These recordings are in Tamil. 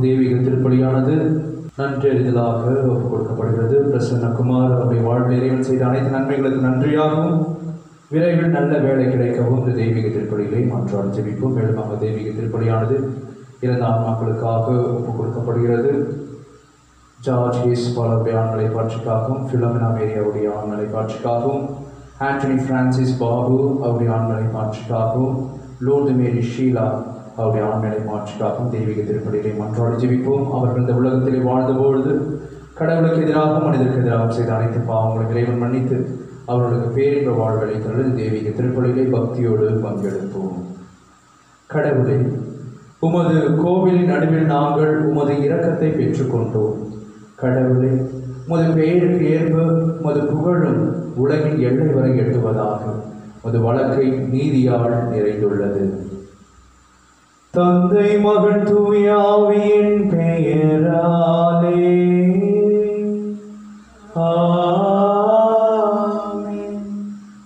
தெய்வீக திருப்பலியானது நன்றறிதலாக ஒப்புக் கொடுக்கப்படுகிறது. பிரசன்னகுமார் அவருடைய வாழ்வில் இறைவன் செய்த அனைத்து நன்மைகளுக்கு நன்றியாகவும் விரைவில் நல்ல வேலை கிடைக்கவும் இந்த தெய்வீக திருப்பலிகளை மன்றாடி ஜெபிப்போம். மேலும் தெய்வீக திருப்பலியானது இறந்த ஆன்மாக்களுக்காக ஒப்புக் கொடுக்கப்படுகிறது. ஜார்ஜ் ஹேஸ்பால் அவருடைய ஆண்மலை காட்சிக்காகவும், பிலோமினா மேரி அவருடைய ஆண்மலை காட்சிக்காகவும், ஆண்டனி பிரான்சிஸ் பாபு அவருடைய ஆண்மலை காட்சிக்காகவும், லூர்து மேரி ஷீலா அவருடைய ஆண்மலை மாட்சிக்காகவும் தெய்வீக திருப்பலிகளை மன்றாடி ஜெபிப்போம். அவர்கள் இந்த உலகத்திலே வாழ்ந்தபொழுது கடவுளுக்கு எதிராகவும் மனிதருக்கு எதிராகவும் செய்த அனைத்து பாவங்களை இறைவன் மன்னித்து அவர்களுக்கு பேரின்ப வாழ்வலை தருவது தெய்வீக திருப்பலிகளை பக்தியோடு பங்கெடுப்போம். கடவுளே, உமது கோவிலின் நடுவில் நாங்கள் உமது இரக்கத்தை பெற்றுக்கொண்டோம். கடவுளே, உமது பெயருக்கு ஏற்ப உமது புகழும் உலகின் எல்லை வரை எட்டுவதாக உமது வழக்கை நீதியால் நிறைந்துள்ளது. தந்தை மகன் தூய ஆவியின் பெயராலே ஆமென்.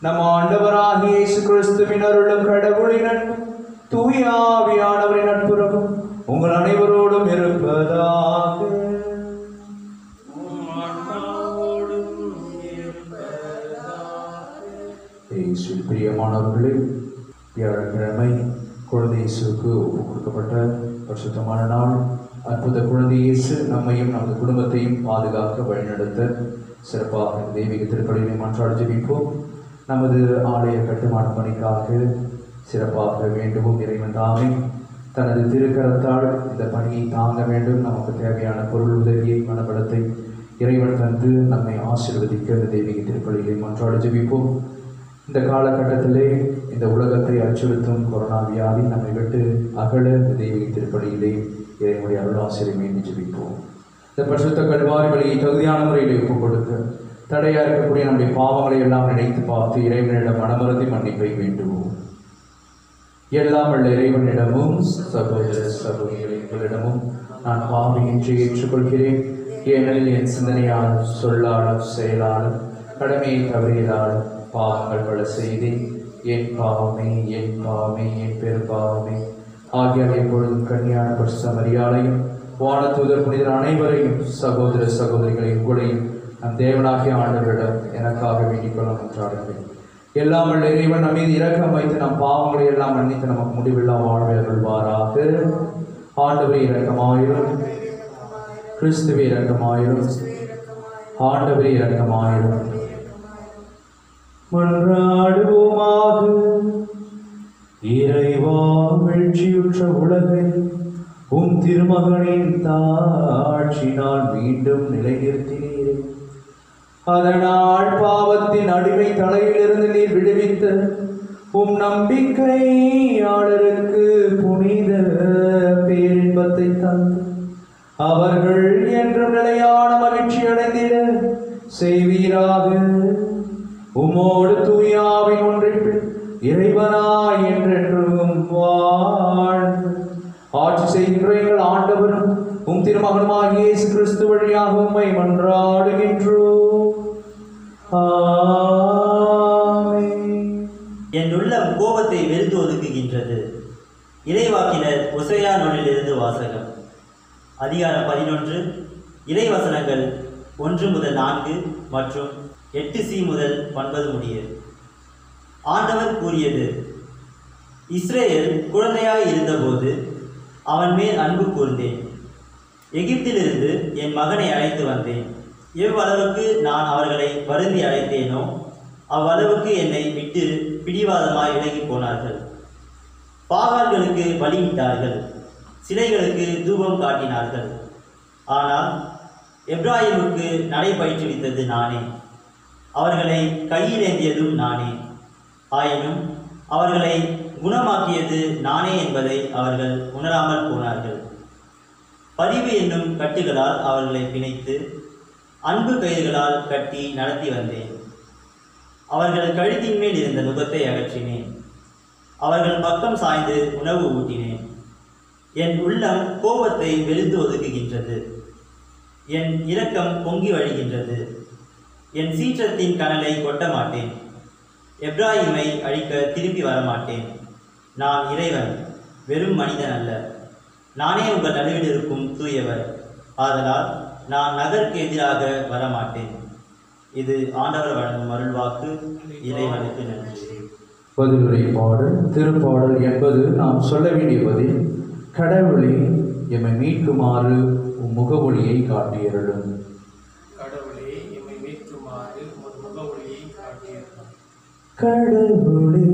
நம் ஆண்டவராகிய இயேசு கிறிஸ்துவின் அருளும் கடவுளின் அன்பும் தூய ஆவியானவரின் நட்புறவும் உங்கள் அனைவரோடும் இருப்பதாக. பிரியமானவர்களே, வியாழக்கிழமை குழந்தை இயேசுக்கு ஒப்புக் கொடுக்கப்பட்ட பரிசுத்தமான நாள். அற்புத குழந்தை இயேசு நம்மையும் நமது குடும்பத்தையும் பாதுகாக்க வழிநடத்த சிறப்பாக தெய்வீக திருப்பலியை மன்றாடி ஜெபிப்போம். நமது ஆலய கட்டுமான பணிக்காக சிறப்பாக வேண்டுவோம். இறைவன் தாமே தனது திருக்கரத்தால் இந்த பணியை தாங்க வேண்டும். நமக்கு தேவையான பொருள் உதவியை, மனபலத்தை இறைவன் தந்து நம்மை ஆசீர்வதிக்க இந்த தெய்வீக திருப்பலியை மன்றாடி ஜெபிப்போம். இந்த காலகட்டத்திலே இந்த உலகத்தை அச்சுறுத்தும் கொரோனா வியாதி நம்மை விட்டு அகல இந்த தெய்வீக திருப்பலியிலே இறைவனுடைய அருளாசிரியை வேண்டி ஜெபிப்போம். இந்த பரிசுத்த கல்வாரி வழியை தகுதியான முறையில் ஒப்புக் கொடுக்க தடையாக இருக்கக்கூடிய நம்முடைய பாவங்களை எல்லாம் நினைத்து பார்த்து இறைவனிடம் மனமருந்தி மன்னிப்பை வேண்டுவோம். எல்லாம் உள்ள இறைவனிடமும் சகோதர சகோதரிகளிடமும் நான் பாவியின்றி ஏற்றுக்கொள்கிறேன். ஏனெனில் என் சிந்தனையால், சொல்லாலும், செயலாலும், கடமையை தவறியதாலும் பாவங்கள் பல செய்தேன். என் பாவமே, என் பாவமே, என் பெரும்பாவமே. ஆகியவை எப்பொழுதும் கன்னியான பரிசுத்த மரியாதையும் வானதூதர் புனிதர் அனைவரையும் சகோதர சகோதரிகளையும் உங்களையும் நம் தேவனாகிய ஆண்டவரிடம் எனக்காக வேண்டிக் கொள்ள மன்றாடுங்கள். எல்லாம் உள்ள இறைவன் நம் மீது இரக்கம் வைத்து நம் பாவங்களை எல்லாம் மன்னித்து நமக்கு முடிவில்லா வாழ்வை அருள்வாராக. ஆண்டவரே இரக்கமாயிரும். கிறிஸ்துவே இரக்கமாயிரும். ஆண்டவரே இரக்கமாயிரும். மன்றாடுவோமாக. இறைவா, வீழ்ச்சியுற்ற உலகை உம் திருமகனின் தாட்சினால் மீண்டும் நிலைநிறுத்தினீரே. அதனால் பாவத்தின் அடிமை தலையிலிருந்து நீர் விடுவித்த உம் நம்பிக்கையாளருக்கு புனித பேரின்பத்தை தந்து அவர்கள் என்றும் நிலையான மகிழ்ச்சி அடைந்திட செய்வீராக. உம்மோடு தூயாவின் ஒன்றில் இறைவனாய் என்றென்றும் வாழ்ந்து ஆட்சி செய்கின்ற எங்கள் ஆண்டவரும் உம் திருமகனுமாகிய இயேசு கிறிஸ்து வழியாக உம்மை மன்றாடுகின்றோம். ஆமென். என் உள்ளம் கோபத்தை வெறுத்து ஒதுக்குகின்றது. இறைவாக்கினர் ஒசையா நூலிலிருந்து வாசகம். அதிகாரம் 11, இறைவசனங்கள் 1 முதல் 4 மற்றும் 8C முதல் 9 முடிய. ஆண்டவர் கூறியது: இஸ்ரேல் குழந்தையாய் இருந்தபோது அவன் மேல் அன்பு கூர்ந்தேன். எகிப்திலிருந்து என் மகனை அழைத்து வந்தேன். எவ்வளவுக்கு நான் அவர்களை வருந்தி அழைத்தேனோ அவ்வளவுக்கு என்னை விட்டு பிடிவாதமாய் விலகி போனார்கள். பாகால்களுக்கு பலியிட்டார்கள், சிலைகளுக்கு தூபம் காட்டினார்கள். ஆனால் எப்ராஹிமுக்கு நடை பயிற்றுவித்தது நானே, அவர்களை கையிலேந்தியதும் நானே. ஆயினும் அவர்களை குணமாக்கியது நானே என்பதை அவர்கள் உணராமல் போனார்கள். பரிவு என்னும் கட்டுகளால் அவர்களை பிணைத்து அன்பு கயிறுகளால் கட்டி நடத்தி வந்தேன். அவர்கள் கழுத்தின் மேல் இருந்த நுகத்தை அகற்றினேன். அவர்கள் பக்கம் சாய்ந்து உணவு ஊட்டினேன். என் உள்ளம் கோபத்தை வெறுத்து ஒதுக்குகின்றது. என் இரக்கம் பொங்கி வழிகின்றது. என் சீற்றத்தின் கனலை கொட்ட மாட்டேன். எப்ராஹிமை அழிக்க திரும்பி வரமாட்டேன். நான் இறைவன், வெறும் மனிதன் அல்ல. நானே உங்கள் நடுவில் இருக்கும் தூயவர். ஆதலால் நான் நகருக்கு எதிராக வரமாட்டேன். இது ஆண்டவர் வழங்கும் அருள்வாக்கு. இறைவனுக்கு நன்றி. பதிலுரை பாடல். திருப்பாடல் என்பது நாம் சொல்ல வேண்டிய பதில். கடவுளே, எம்மை மீட்குமாறு உம் முகவொளியை காட்டியருளும். கடவுளே, எம்மை மீட்குமாறு உமது முகவொளியை காட்டியருளும். கடவுளே,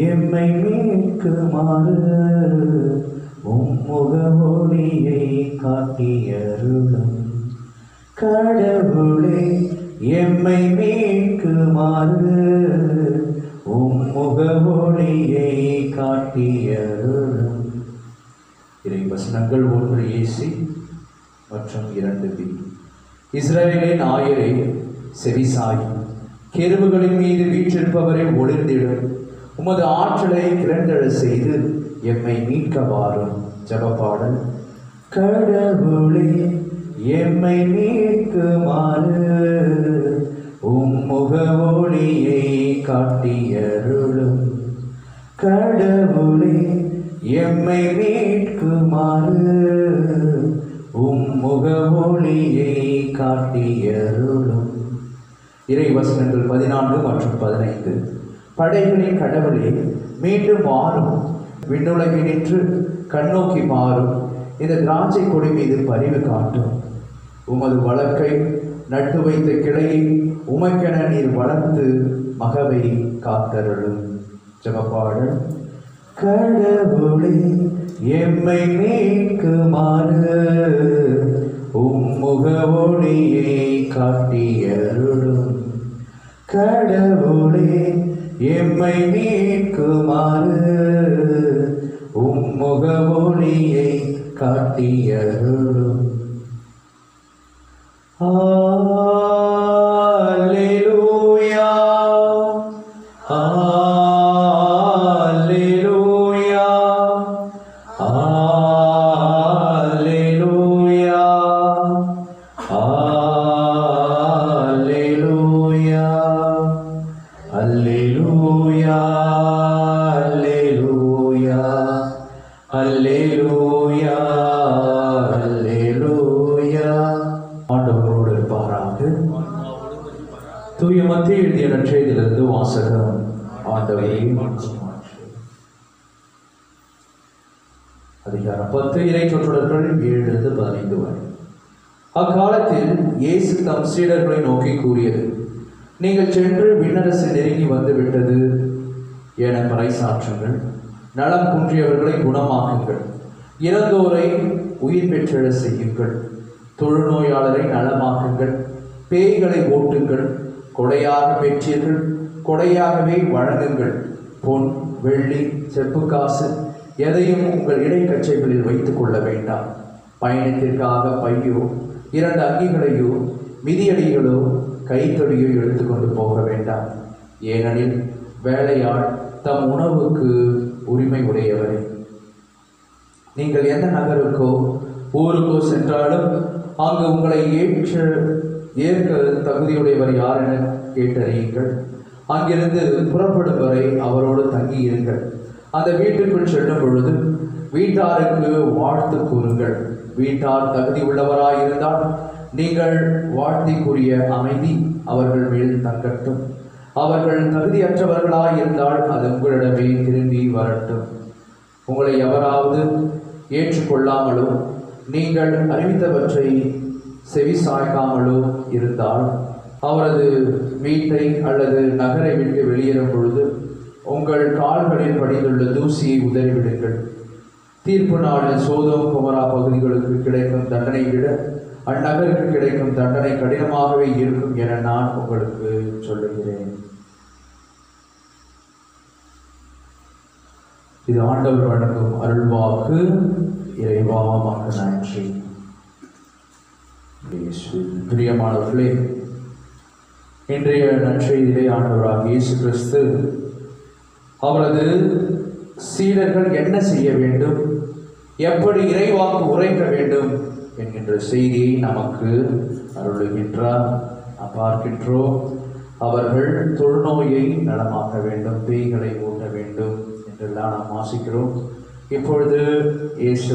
எம்மை மீட்குமாறு உம் முகவொளியை காட்டியருளும். கடவுளே, எம்மை மீட்குமாறு உம் முகவொளியை காட்டியருளும். இறை வசனங்கள் 1 ஏசி மற்றும் 2 பி. இஸ்ரவேலின் ஆயரே செவிசாய், கெருபுகளின் மீது வீற்றிருப்பவரை ஒளிர்ந்திடும். உமது ஆற்றலை கிரந்தெழ செய்து எம்மை மீட்க வாரும். ஜெபப்பாடல். கடவுளே, எம்மை மீட்குமாறு உம் முகவொளியை காட்டியருளும். கடவுளே, எம்மை மீட்குமாறு உம் முகவொளியை காட்டியருளும். இறை வசனங்கள் 14 மற்றும் 15. படைகளின் கடவுளே, மீண்டும் வாரும். விண்ணுலகில் நின்று கண்ணோக்கி மாறும். இந்த திராட்சை கொடி மீது பரிவு காட்டும். உமது வழக்கை நட்டு வைத்த கிளையை உமக்கென நீர் வளர்த்து மகவை காத்தருளும். ஜெபப்பாடல். கடவுளே, எம்மை மீட்குமாறு உம் முகவொளியை காட்டியருளும். கடவுளே, எம்மை மீட்குமாறு உம் முகவொளியை காட்டியருளும். அல்லேலூயா, அல்லேலூயா, அல்லேலூயா, அல்லேலூயா, அல்லேலூயா, அல்லேலூயா, அல்லேலூயா. ஆண்டவரோடு இருப்பாராக. தூய மத்திய எழுதிய நற்செய்தியிலிருந்து வாசகம். ஆண்டவரே, அதிகாரம் 10 இறை சொற்றொடர்கள் 7-15 வரை. அக்காலத்தில் இயேசு தம் சீடர்களை நோக்கி கூறியது, நீங்கள் சென்று விண்ணரசு நெருங்கி வந்து விட்டது என பறைசாற்றுங்கள். நலம் குன்றியவர்களை குணமாக்குங்கள். இறந்தோரை உயிர் பெற்றெழ செய்யுங்கள். தொழுநோயாளரை நலமாக்குங்கள். பேய்களை ஓட்டுங்கள். கொடையாக பெற்றீர்கள், கொடையாகவே வழங்குங்கள். பொன், வெள்ளி, செப்பு காசு எதையும் உங்கள் இடைக்கச்சைகளில் வைத்துக் கொள்ள வேண்டாம். பயணத்திற்காக பையோ, 2 அங்கிகளையோ, மிதியடிகளோ, கைத்தொடியோ எடுத்துக்கொண்டு போக வேண்டாம். ஏனெனில் வேலையாள் தம் உணவுக்கு உரிமை உடையவரே. நீங்கள் எந்த நகருக்கோ ஊருக்கோ சென்றாலும் அங்கு உங்களை ஏற்க தகுதியுடையவர் யார் என கேட்டறியுங்கள். அங்கிருந்து புறப்படும் வரை அவரோடு தங்கியிருங்கள். அந்த வீட்டுக்குள் செல்லும் பொழுது வீட்டாருக்கு வாழ்த்து கூறுங்கள். வீட்டார் தகுதி உள்ளவராயிருந்தால் நீங்கள் வாழ்த்திக்குரிய அமைதி அவர்கள் மேல் தங்கட்டும். அவர்கள் தகுதியற்றவர்களாயிருந்தால் அது உங்களிடமே திரும்பி வரட்டும். உங்களை எவராவது ஏற்றுக்கொள்ளாமலோ நீங்கள் அறிவித்தவற்றை செவிசாய்க்காமலோ இருந்தால் அவரது வீட்டை அல்லது நகரை விட்டு வெளியேறும் பொழுது உங்கள் கால்களில் படிந்துள்ள தூசியை உதறிவிடுங்கள். தீர்ப்பு நாளில் சோதோம் குமரா பகுதிகளுக்கு கிடைக்கும் தண்டனை விட அந்நகருக்கு கிடைக்கும் தண்டனை கடினமாகவே இருக்கும் என நான் உங்களுக்கு சொல்லுகிறேன். இது ஆண்டவர் வழங்கும் அருள்வாக்கு. இறைவா உமக்கு நன்றி. பிரியமானவர்களே, இன்றைய நற்செய்தியிலே ஆண்டவராக இயேசு கிறிஸ்து அவரது சீடர்கள் என்ன செய்ய வேண்டும், எப்படி இறைவாக்கு உரைக்க வேண்டும் என்கின்ற செய்தியை நமக்கு அருளுகின்றார். நாம் பார்க்கின்றோம். அவர்கள் தொழுநோயை நலமாக்க வேண்டும், பேய்களை ஓட்ட வேண்டும் என்றெல்லாம் நாம் வாசிக்கிறோம். இப்பொழுது இயேசு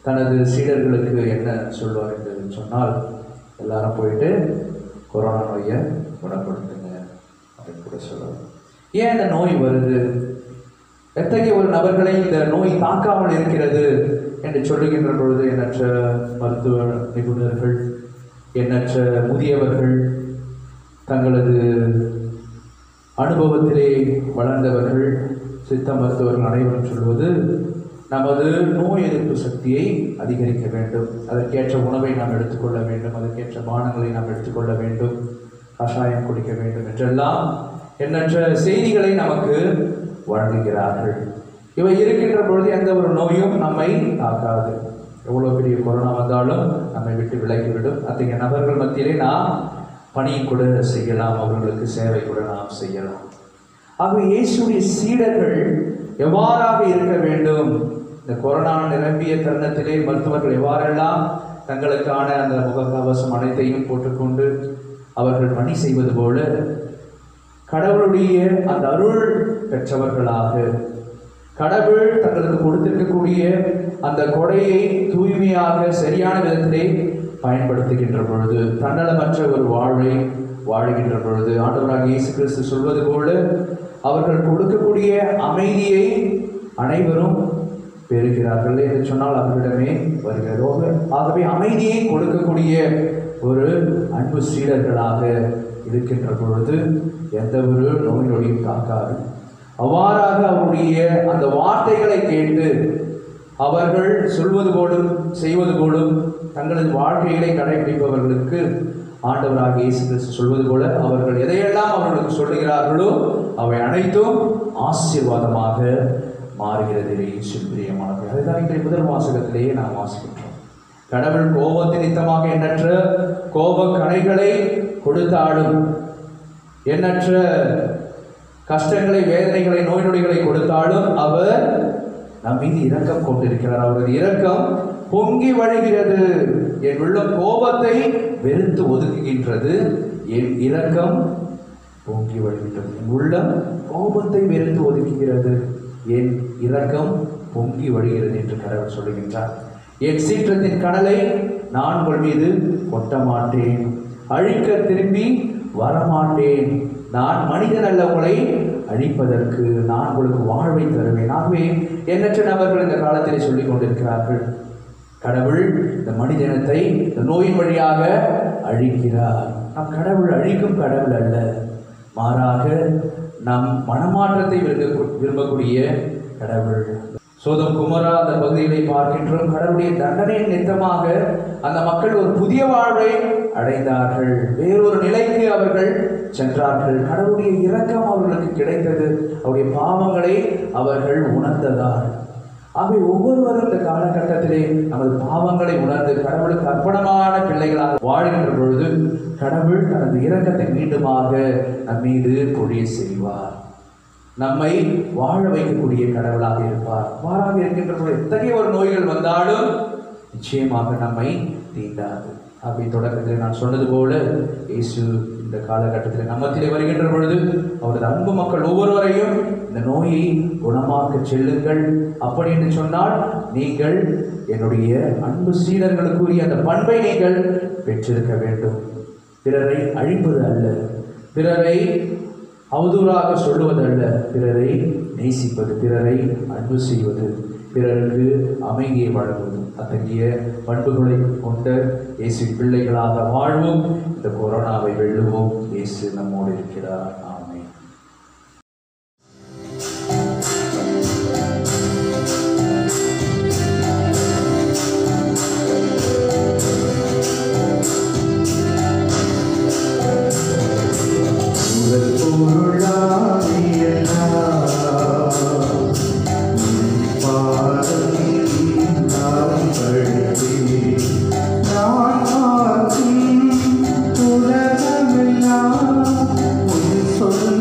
தனது சீடர்களுக்கு என்ன சொல்வார் என்று சொன்னால், எல்லாரும் போயிட்டு கொரோனா நோயை குணப்படுத்துங்க அப்படின்னு கூட சொல்லுவார். ஏன் இந்த நோய் வருது, எத்தகைய ஒரு நபர்களை இந்த நோய் தாக்காமல் இருக்கிறது என்று சொல்லுகின்ற பொழுது எண்ணற்ற மருத்துவ நிபுணர்கள், எண்ணற்ற முதியவர்கள், தங்களது அனுபவத்திலே வளர்ந்தவர்கள், சித்த மருத்துவர்கள் அனைவரும் சொல்வது, நமது நோய் எதிர்ப்பு சக்தியை அதிகரிக்க வேண்டும், அதற்கேற்ற உணவை நாம் எடுத்துக்கொள்ள வேண்டும், அதற்கேற்ற பானங்களை நாம் எடுத்துக்கொள்ள வேண்டும், கஷாயம் குடிக்க வேண்டும் என்றெல்லாம் எண்ணற்ற செய்திகளை நமக்கு வழங்குகிறார்கள். இவை இருக்கின்ற பொழுது எந்த ஒரு நோயும் நம்மை தாக்காது. எவ்வளோ பெரிய கொரோனா வந்தாலும் நம்மை விட்டு விலகிவிடும். அத்தகைய நபர்கள் மத்தியிலே நாம் பணி கூட செய்யலாம், அவர்களுக்கு சேவை கூட நாம் செய்யலாம். ஆகவே இயேசுடைய சீடர்கள் எவ்வாறாக இருக்க வேண்டும்? இந்த கொரோனா நிரம்பிய தருணத்திலே மருத்துவர்கள் எவ்வாறெல்லாம் தங்களுக்கான அந்த முகக்கவசம் அனைத்தையும் போட்டுக்கொண்டு அவர்கள் பணி செய்வது போல, கடவுளுடைய அந்த அருள் பெற்றவர்களாக, கடவுள் தங்களுக்கு கொடுத்திருக்கக்கூடிய அந்த கொடையை தூய்மையாக சரியான விதத்திலே பயன்படுத்துகின்ற பொழுது, தன்னலமற்ற ஒரு வாழ்வை வாழுகின்ற பொழுது, ஆண்டவராக இயேசு கிறிஸ்து சொல்வது போல, அவர்கள் கொடுக்கக்கூடிய அமைதியை அனைவரும் பெறுகிறார்கள் என்று சொன்னால் அவர்களிடமே வருகிறது. ஆகவே அமைதியை கொடுக்கக்கூடிய ஒரு அன்பு சீடர்களாக இருக்கின்ற பொழுது எந்த ஒரு நோய் நொடியும் தாக்காது. அவ்வாறாக அவருடைய அந்த வார்த்தைகளை கேட்டு அவர்கள் சொல்வது போலும் செய்வது போலும் தங்களது வாழ்க்கைகளை கடைபிடிப்பவர்களுக்கு ஆண்டவராக இயேசு கிறிஸ்து சொல்வது போல, அவர்கள் எதையெல்லாம் அவர்களுக்கு சொல்லுகிறார்களோ அவை அனைத்தும் ஆசீர்வாதமாக மாறுகிறது. பிரியமானது, அதுதான் இன்றைய முதல் வாசகத்திலேயே நாம் வாசிக்கின்றோம். கடவுள் கோபத்தின் நித்தமாக எண்ணற்ற கோப கணைகளை கொடுத்தாலும், எண்ணற்ற கஷ்டங்களை, வேதனைகளை, நோய் நொடிகளை கொடுத்தாலும் அவர் நம் மீது இரக்கம் கொண்டிருக்கிறார். அவரது இரக்கம் பொங்கி வழிகிறது. என் உள்ளம் கோபத்தை வெறுத்து ஒதுக்குகின்றது, என் இரக்கம் பொங்கி வழிகின்றது. என் உள்ளம் கோபத்தை வெறுத்து ஒதுக்குகிறது, என் இரக்கம் பொங்கி வழிகிறது என்று கடவுள் சொல்லுகின்றார். என் சீற்றத்தின் கடலை நான் உங்கள் மீது கொட்ட மாட்டேன், அழிக்க திரும்பி வரமாட்டேன், நான் மனிதன் அல்ல உங்களை அழிப்பதற்கு, நான் உங்களுக்கு வாழ்வை தருவேன். ஆகவே எண்ணற்ற நபர்கள் இந்த காலத்திலே சொல்லிக் கொண்டிருக்கிறார்கள், கடவுள் இந்த மனிதனத்தை இந்த நோயின் வழியாக அழிக்கிறார். நம் கடவுள் அழிக்கும் கடவுள் அல்ல, மாறாக நம் மனமாற்றத்தை விரும்பக்கூடிய கடவுள். சோதம் குமரா அந்த பகுதிகளை பார்க்கின்றோம். கடவுளுடைய தண்டனையின் நித்தமாக அந்த மக்கள் ஒரு புதிய வாழ்வை அடைந்தார்கள், வேறொரு நிலைக்கு அவர்கள் சென்றார்கள். கடவுளுடைய இரக்கம் அவர்களுக்கு கிடைத்தது, அவருடைய பாவங்களை அவர்கள் உணர்ந்ததால். ஆகவே ஒவ்வொருவரும் இந்த காலகட்டத்திலே நமது பாவங்களை உணர்ந்து கடவுளுக்கு அர்ப்பணமான பிள்ளைகளாக வாழ்கின்ற பொழுது கடவுள் தனது இரக்கத்தை மீண்டுமாக நம் மீது பொழிய செய்வார், நம்மை வாழ வைக்கக்கூடிய கடவுளாக இருப்பார். அவ்வாறாக இருக்கின்ற பொழுது எத்தகைய ஒரு நோய்கள் வந்தாலும் நிச்சயமாக நம்மை தீண்டாது. அப்படி தொடக்கத்தில் நான் சொன்னது போல, இயேசு இந்த காலகட்டத்தில் நம்மத்திலே வருகின்ற பொழுது அவரது அன்பு மக்கள் ஒவ்வொருவரையும் இந்த நோயை குணமாக்க செல்லுங்கள், அப்படி என்று சொன்னால் நீங்கள் என்னுடைய அன்பு சீடர்களுக்குரிய அந்த பண்பை நீங்கள் பெற்றிருக்க வேண்டும். பிறரை அழிப்பது அல்ல, பிறரை அவதூறாக சொல்லுவதல்ல, பிறரை நேசிப்பது, பிறரை அன்பு செய்வது, பிறருக்கு அமைதியை வழங்குவது, அத்தகைய பண்புகளை கொண்ட இயேசு பிள்ளைகளாக வாழ்வோம். இந்த கொரோனாவை வெல்லுவோம். இயேசு நம்மோடு இருக்கிறார். ஆமென். சொல்ல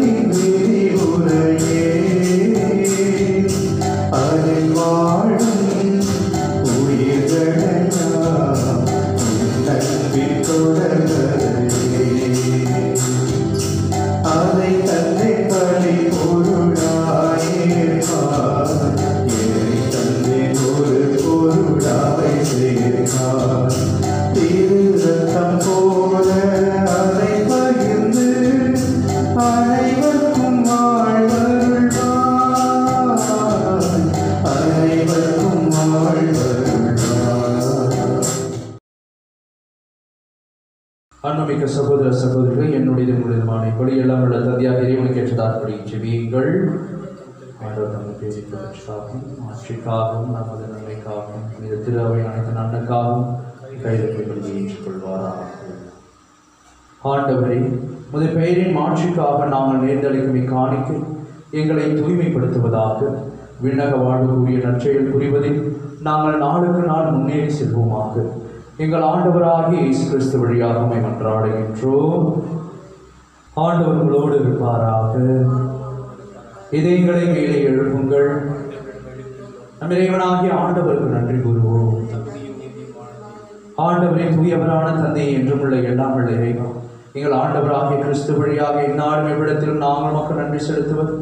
சகோதரர்கள், என்னுடைய உங்களுமான இப்படி எல்லாம் உள்ள தந்தையாக இறைவனுக்கு ஏற்றதாற்படி ஜெபியுங்கள். ஆண்டவர் நமது பேரிக்காகவும் ஆட்சிக்காகவும் நமது நன்மைக்காகவும் இந்த திருவை அனைத்து நன்மைக்காகவும் கைதொப்படி ஏற்றுக்கொள்வாராக. ஆண்டவரே, உமது பெயரின் மாட்சிக்காக நாங்கள் நேர்ந்தளிக்கும் இக்காணிக்கை எங்களை தூய்மைப்படுத்துவதாக விண்ணக வாழ்வுக்குரிய நற்செயல் புரிவதில் நாங்கள் நாளுக்கு நாள் முன்னேறி செல்வோமாக. எங்கள் ஆண்டவராகிய இயேசு கிறிஸ்து வழியாக உம்மை மன்றாடுகின்றோம். ஆண்டவர் உங்களோடு இருப்பாராக. இதயங்களை மேலே எழுப்புங்கள். நம் இறைவனாகிய ஆண்டவருக்கு நன்றி கூறுவோம். ஆண்டவரே, தூயவரான தந்தை என்றும் உள்ள எல்லாம் உள்ள இறைவா, எங்கள் ஆண்டவராகிய கிறிஸ்து வழியாக எந்நாளும் எவ்விடத்திலும் நாங்கள் மக்கள் நன்றி செலுத்துவது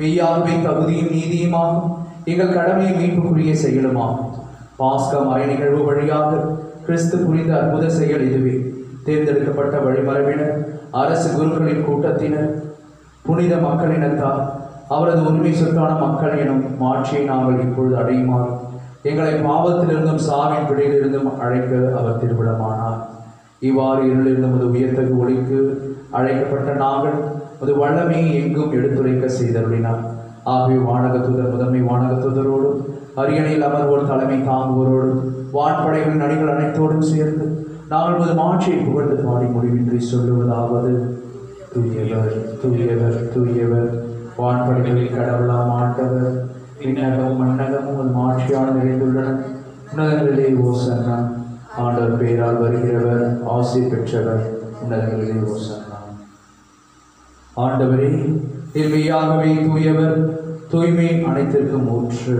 மெய்யாகவே தகுதியும் நீதியுமாகும். எங்கள் கடமையை மீட்புக்குரிய செயலுமாகும். பாஸ்கா மறை நிகழ்வு வழியாக கிறிஸ்து புரிந்த அற்புத செயல் இதுவே. தேர்ந்தெடுக்கப்பட்ட வழிமரபினர், அரசு குருக்களின் கூட்டத்தினர், புனித மக்களினத்தார், அவரது உரிமை சொத்தான மக்கள் எனும் மாட்சியை நாங்கள் இப்பொழுது அடையுமாறு எங்களை பாவத்திலிருந்தும் சாவின் பிடியிலிருந்தும் அழைக்க அவர் திருவிடமானார். இவ்வாறு இருளிலிருந்து முது உயர்த்தகு ஒளிக்கு அழைக்கப்பட்ட நாங்கள் முது வல்லமையை எங்கும் எடுத்துரைக்க செய்தருளினார். ஆகவே வானகத்துதர் முதன்மை வானகத்துதரோடும் அரியணையில் அமர்வோர் தலைமை தாங்குவோரோடும் வான்படைகளின் அணிகள் அனைத்தோடும் சேர்ந்து நாங்கள் முது மாட்சியை புகழ்ந்து பாடி முடிவின்றி சொல்லுவதாவது: தூயவர் தூயவர் தூயவர், வான்படைகளில் கடவுளாம் ஆண்டவர், விண்ணகமும் மண்ணகமும் ஒரு மாட்சியால் நிறைந்துள்ளன. உன்னதங்களிலே ஓசன்னா. ஆண்டவர் பெயரால் வருகிறவர் ஆசி பெற்றவர், உன்னதங்களிலே ஓசன்னா. ஆண்டவரே, மெய்யாகவே தூயவர், தூய்மை அனைத்திற்கும் ஊற்று.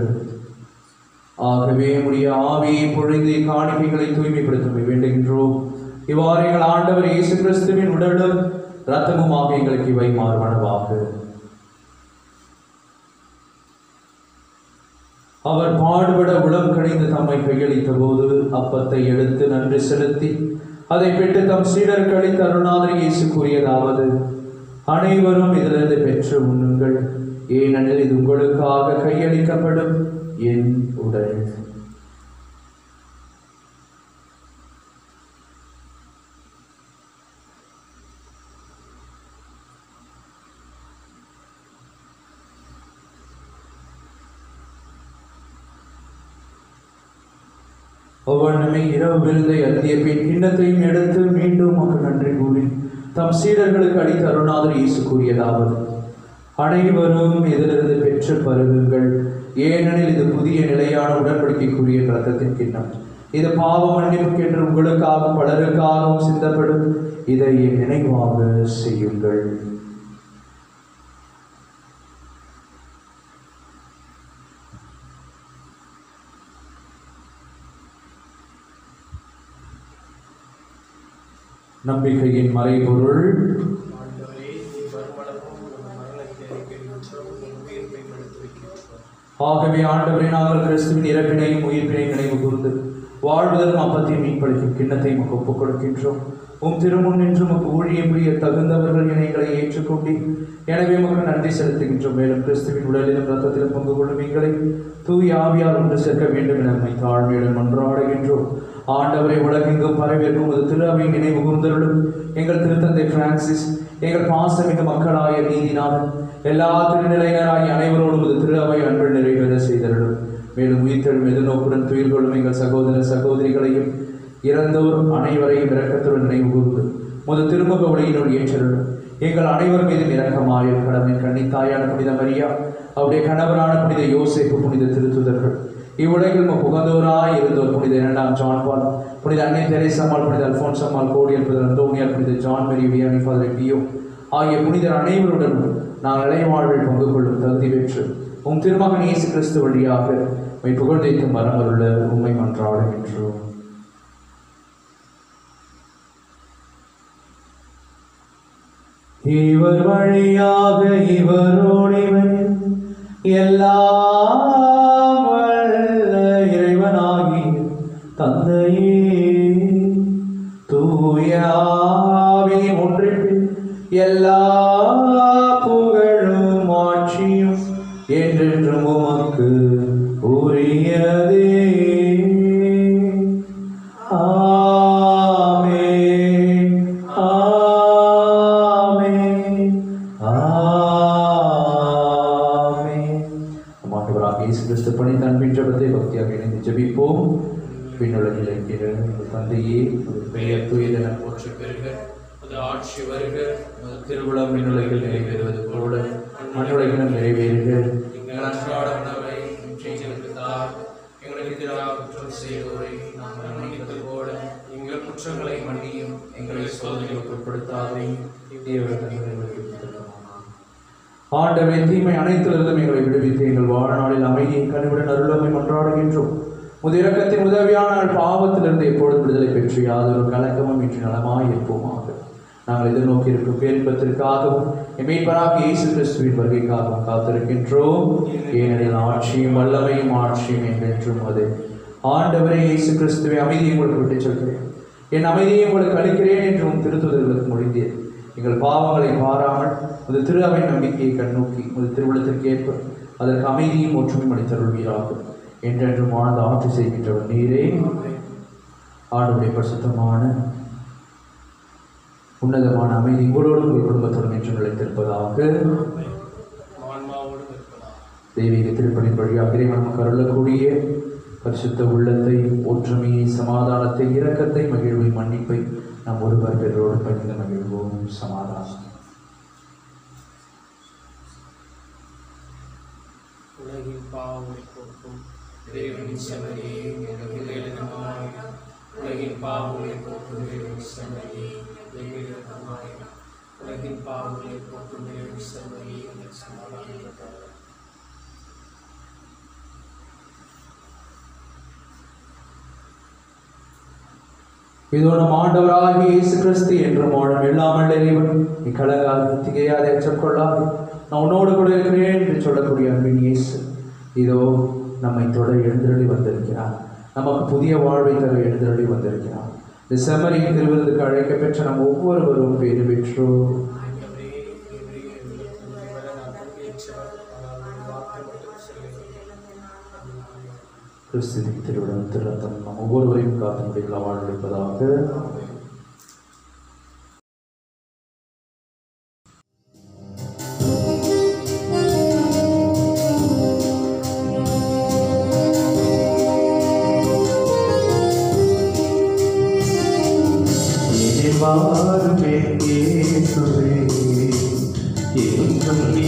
ஆகவே உடைய ஆவியை பொழிந்து காணிக்கைகளை தூய்மைப்படுத்த வேண்டுகின்றோம். இவ்வாறு எங்கள் ஆண்டவர் இயேசு கிறிஸ்துவின் உடலும் இரத்தமுமாக எங்களுக்கு இவை மாறுவனவாக. அவர் பாடுபட உளம் கணிந்து தம்மை கையளித்த போது அப்பத்தை எடுத்து நன்றி செலுத்தி அதை பெற்று தம் சீடருக்கு அளித்த அருள்நாதர் இயேசு கூறியதாவது: அனைவரும் இதிலிருந்து பெற்று உண்ணுங்கள், ஏனெனில் இது உங்களுக்காக கையளிக்கப்படும் என் உடல். ஒவ்வொன்றுமே இரவு விருந்தை அருந்திய பின் கிண்ணத்தையும் எடுத்து மீண்டும் மக்கள் நன்றி கூறி தம் சீடர்களுக்கு அளித்த அருள்நாதர் இயேசு கூறியதாவது: அனைவரும் இதிலிருந்து பெற்று பருகுங்கள், ஏனெனில் இது புதிய நிலையான உடன்படிக்கைக்குரிய இரத்தத்தின் கிண்ணம். இது பாவ மன்னிப்புக்கென்று உங்களுக்காகவும் பலருக்காகவும் சிந்தப்படும். இதை என் நினைவாக செய்யுங்கள். நம்பிக்கையின் மறைபொருள். ஆகவே ஆண்டவரே, நாங்கள் கிறிஸ்துவின் இறப்பினையும் உயிர்ப்பினையும் நினைவு கூர்ந்து வாழ்வதற்கும் அப்பத்தையும் மீன்பளிக்கும் கிண்ணத்தையும் ஒப்புக் கொடுக்கின்றோம். உம் திருமுன் நின்று உமக்கு ஊழியம் புரிய தகுந்தவர்கள் என எங்களை ஏற்றுக்கொண்டு எனவே உமக்கு நன்றி செலுத்துகின்றோம். மேலும் கிறிஸ்துவின் உடலிலும் இரத்தத்திலும் பங்கு கொள்ளும் எங்களை தூய் ஆவியால் ஒன்று சேர்க்க வேண்டும் என நம்மை தாழ்மையுடன் மன்றாடுகின்றோம். ஆண்டவரை உலகெங்கும் பரவியிருக்கும் ஒரு திரு அவை நினைவு கூர்ந்தருளும். எங்கள் திருத்தந்தை பிரான்சிஸ், எங்கள் பாசமிகு மக்களாய நீதிநாதன், எல்லா திருநிலையினராகிய அனைவரோடும் ஒரு திரு அவை அன்பில் நிறைவேற செய்தருளும். மேலும் உயிர்த்தெழும் எதிர்நோக்குடன் துயில் கொள்ளும் எங்கள் சகோதர சகோதரிகளையும் இறந்தோர் அனைவரையும் இரக்கத்துடன் நினைவு கூர்ந்து முது திருமுக ஒளியினுள் ஏற்றருளும். எங்கள் அனைவர் மீதும் இரக்கமாய கடமை கன்னித்தாயான புனித மரியா, அவருடைய கணவரான புனித யோசேப்பு, புனித திருத்துதர்கள், இவ்வுலகில் புகந்தோராய் இருந்தோர் புனித 2ஆம் ஜான் பால், புனித அன்னை தெரேசம்மாள், புனித அல்போன்சம்மாள் கோடியல், புனித அந்தோனியார், புனித ஜான் மேரி வியானி, ஃபாதர் பியோ ஆகிய புனிதர் அனைவருடன் நாங்கள் இளைவாழ்வில் பங்கு கொள்ளும் தகுதி பெற்று உம் திருமகன் இயேசு கிறிஸ்து வழியாக உம்மை புகழ்ந்தேத்தும் வரமருள உம்மை மன்றாடுகின்றோம். இவர் வழியாக இவரோடு இவர் எல்லாம் வல்ல இறைவனாகி தந்தையே தூய ஆவியின் ஒன்றிப்பில் எல்லா புகழும் ஆட்சியும் என்றென்றும் உமக்கு உரியதே. ஆமென். ஆமென். ஜெபிப்போம். விண்ணுலகில் இருக்கிற எங்கள் தந்தையே, உமது பெயர் தூயதென போற்ற பெறுக, அது ஆட்சி வருக, உமது திருவுளம் விண்ணுலகில் நிறைவேறுவது போல மண்ணுலகிலும் நிறைவேறுக. எங்கள் அன்றாட உணவை இன்று எங்களுக்கு தார். எங்களுக்கு எதிராக குற்றம் செய்தோரை நாங்கள் மன்னிப்பது போல எங்கள் குற்றங்களை மன்னியும். எங்களை சோதனைகளுக்கு உட்படுத்தாதே, ஆண்டவரே, தீமை அனைத்திலிருந்தும் எங்களை விடுவித்து எங்கள் வாழ்நாளில் அமைதியை கனிவுடன் அருளமை மன்றாடுகின்றோம். உமது இரக்கத்தின் உதவியான பாவத்திலிருந்து எப்பொழுதும் விடுதலை பெற்று யாதொரு கலக்கமும் இன்று நலமாய் இருப்போமாக. நாங்கள் எதிர்நோக்கி இருக்கும் பேரின்பத்திற்காகவும் மீட்பராகிய இயேசு கிறிஸ்துவின் வருகைக்காகவும் காத்திருக்கின்றோம். ஏனெனில் ஆட்சியும் வல்லமையும் ஆட்சியும் என்றென்றும் அது. ஆண்டவரே இயேசு கிறிஸ்துவை அமைதியை உங்களுக்கு விட்டுச் சொல்கிறேன், என் அமைதியை உங்களுக்கு அளிக்கிறேன் என்று உன் திருத்துதர்களுக்கு மொழிந்தீர். எங்கள் பாவங்களை பாராமல் உமது திரு அவை நம்பிக்கையை கண்ணோக்கி உமது திருவுளத்திற்கு ஏற்ப அதற்கு அமைதியும் ஒற்றுமையும் அளித்தருள்வீராகும். என்றென்றும் வாழ்ந்து ஆட்சி செய்கின்றவர் நீரே. ஆண்டவருடைய பரிசுத்தமான உன்னதமான அமைதி உங்களோடு உங்கள் குடும்பத்துடன் என்று நிலைத்திருப்பதாக. தெய்வீக திருப்பணியின் வழியாக இறைவன் நமக்கு அருளக்கூடிய பரிசுத்த உள்ளத்தை, ஒற்றுமையை, சமாதானத்தை, இரக்கத்தை, மகிழ்வை, மன்னிப்பை நாம் ஒருவர் பெற்றோடு பகிர்ந்து மகிழ்வோம். சமாதானம். உலகின் பாவங்களை போக்கும் இறைவனின் செம்மறியே, எங்களுக்கு இரக்கமாய். உலகின் பாவங்களை போக்கும் இறைவனின் செம்மறியே, எங்களுக்கு இரக்கமாய். உலகின் பாவங்களை போக்கும் இறைவனின் செம்மறியே, எங்களுக்கு சமாதானம். இதோ நம் ஆண்டவராகிய இயேசு கிறிஸ்து என்றும் வாழும் எல்லாமல் இறைவன் இக்கலகாது திகையாது ஏற்றுக்கொள்ளாது நான் உன்னோடு கூட இருக்கிறேன் என்று சொல்லக்கூடிய அன்பின் இயேசு இதோ நம்மை தொடர் எழுந்தருளி வந்திருக்கிறார். நமக்கு புதிய வாழ்வை தர எழுந்தருளி வந்திருக்கிறார். இந்த செம்மறியின் திருவிருந்துக்கு அழைக்க பெற்ற நம் ஒவ்வொருவரும் பேறு பெற்றோம். கிறிஸ்துவின் திருவிழம் திருத்தம் நம் ஒவ்வொருவரையும் காத்து முடிவுகளை வாழ்வளிப்பதாக.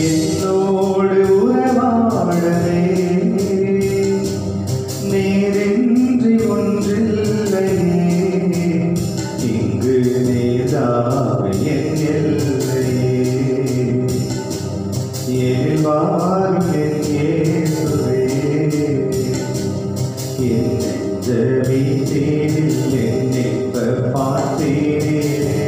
என்னோடு உறவாடவே நேரின்றி ஒன்றில்லையே, இங்கு நேதாவை என் எல்லையே, ஏவாரும் என் இயேசுவே, என் நெஞ்ச வீட்டில் என்னைப்ப பார்த்தீரே,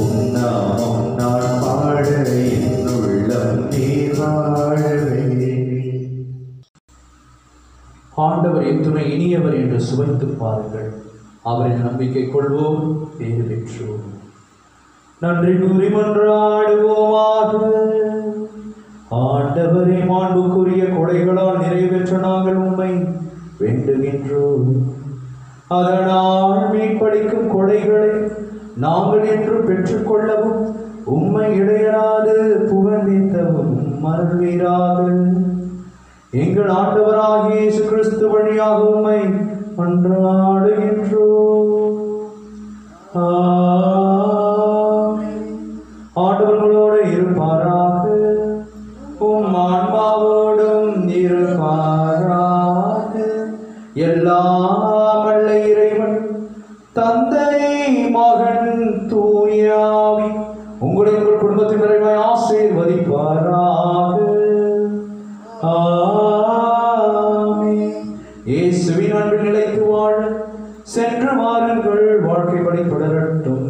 உன்னாம் நான் பாட என் உள்ளம் நீர் வாழவே. ஆண்டவர் எத்துணை இனியவர் என்று சுவைத்து பாருங்கள். அவரின் நம்பிக்கை கொள்வோம், பேறு பெற்றோம். நன்றி கூறி மன்றாடுவோமாக. ஆண்டவரே, மாண்புக்குரிய கொடைகளால் நிறைவேற்ற நாங்கள் உம்மை வேண்டுகின்றோம். அதனால் மீட்பளிக்கும் கொடைகளை நாங்கள் என்று பெற்றுக்கொள்ளவும் உம்மை இடையராது புகழ்ந்தேத்தவும் மறவீராக. எங்கள் ஆண்டவராகிய இயேசு கிறிஸ்து வழியாக உம்மை மன்றாடுகின்றோம். ஆண்டவர்களோடு இருப்பாராக, உம் ஆன்மாவோடும் இருப்பாராக. எல்லாம் வல்ல இறைவன் தந்தை, மகன், தூய ஆவி உங்களை உங்கள் குடும்பத்தின் நிறைவாய் ஆசீர்வதிப்பாராக. இயேசுவின் அன்பு நிலைத்து வாழ சென்று வாருங்கள். வாழ்க்கை வழி தொடரட்டும்.